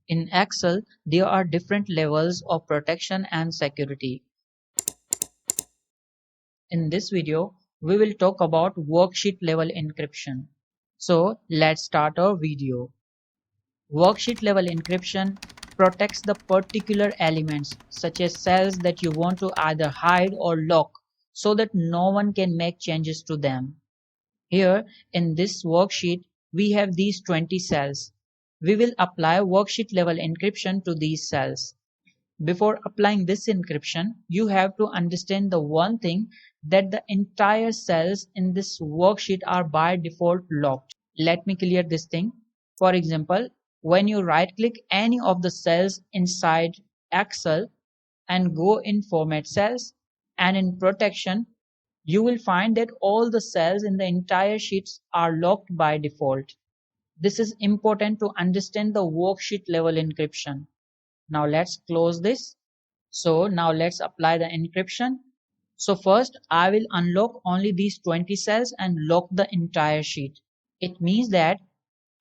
In Excel, there are different levels of protection and security. In this video, we will talk about worksheet level encryption. So let's start our video. Worksheet level encryption protects the particular elements such as cells that you want to either hide or lock so that no one can make changes to them. Here in this worksheet, we have these 20 cells. We will apply worksheet level encryption to these cells. Before applying this encryption, you have to understand the one thing that the entire cells in this worksheet are by default locked. Let me clear this thing. For example, when you right click any of the cells inside Excel and go in format cells and in protection, you will find that all the cells in the entire sheets are locked by default. This is important to understand the worksheet level encryption. Now let's close this. So now let's apply the encryption. So first I will unlock only these 20 cells and lock the entire sheet. It means that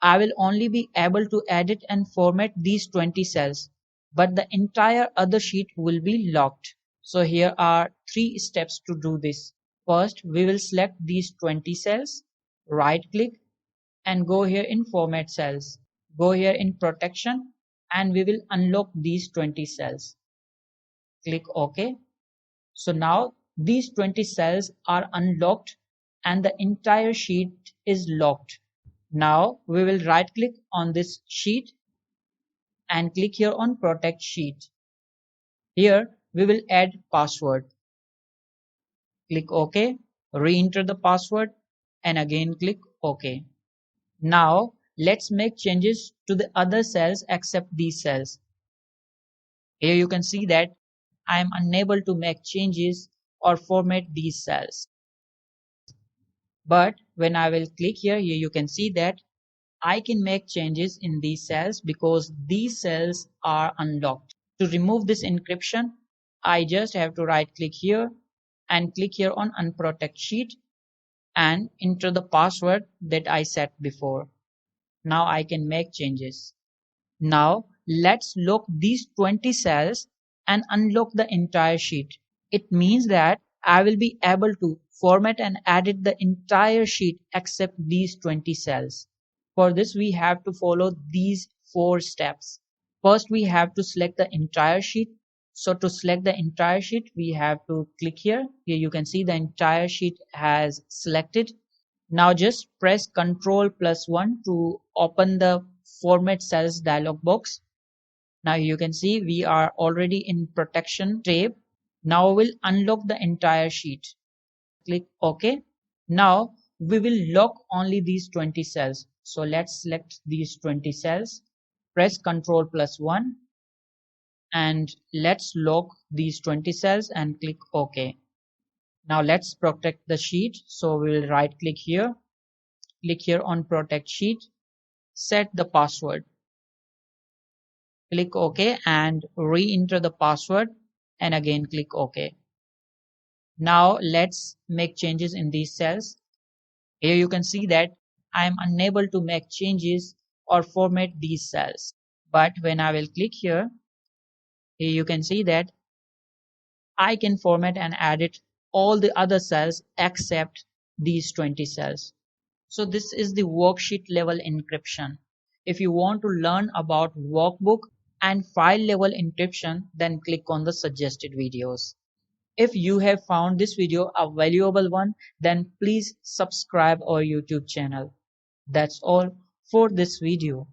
I will only be able to edit and format these 20 cells, but the entire other sheet will be locked. So here are 3 steps to do this. First, we will select these 20 cells, right click and go here in format cells. Go here in protection and we will unlock these 20 cells. Click OK. So now these 20 cells are unlocked and the entire sheet is locked. Now we will right click on this sheet and click here on protect sheet. Here we will add password. Click OK, re-enter the password and again click OK. Now let's make changes to the other cells except these cells. Here you can see that I am unable to make changes or format these cells. But when I will click here you can see that I can make changes in these cells because these cells are unlocked. To remove this encryption, I just have to right click here and click here on unprotect sheet and enter the password that I set before. Now I can make changes. Now let's lock these 20 cells and unlock the entire sheet. It means that I will be able to format and edit the entire sheet except these 20 cells. For this we have to follow these 4 steps. First we have to select the entire sheet. So to select the entire sheet we have to click here. Here you can see the entire sheet has selected. Now just press Ctrl+1 to open the format cells dialog box. Now you can see we are already in protection tab. Now we'll unlock the entire sheet. Click OK. Now we will lock only these 20 cells. So let's select these 20 cells. Press Ctrl+1 and let's lock these 20 cells and click OK. Now let's protect the sheet. So we will right click here. Click here on protect sheet. Set the password. Click OK and re-enter the password and again click OK. Now let's make changes in these cells. Here you can see that I am unable to make changes or format these cells. But when I will click here you can see that I can format and edit all the other cells except these 20 cells. So this is the worksheet level encryption. If you want to learn about workbook and file level encryption, then click on the suggested videos. If you have found this video a valuable one, then please subscribe our YouTube channel. That's all for this video.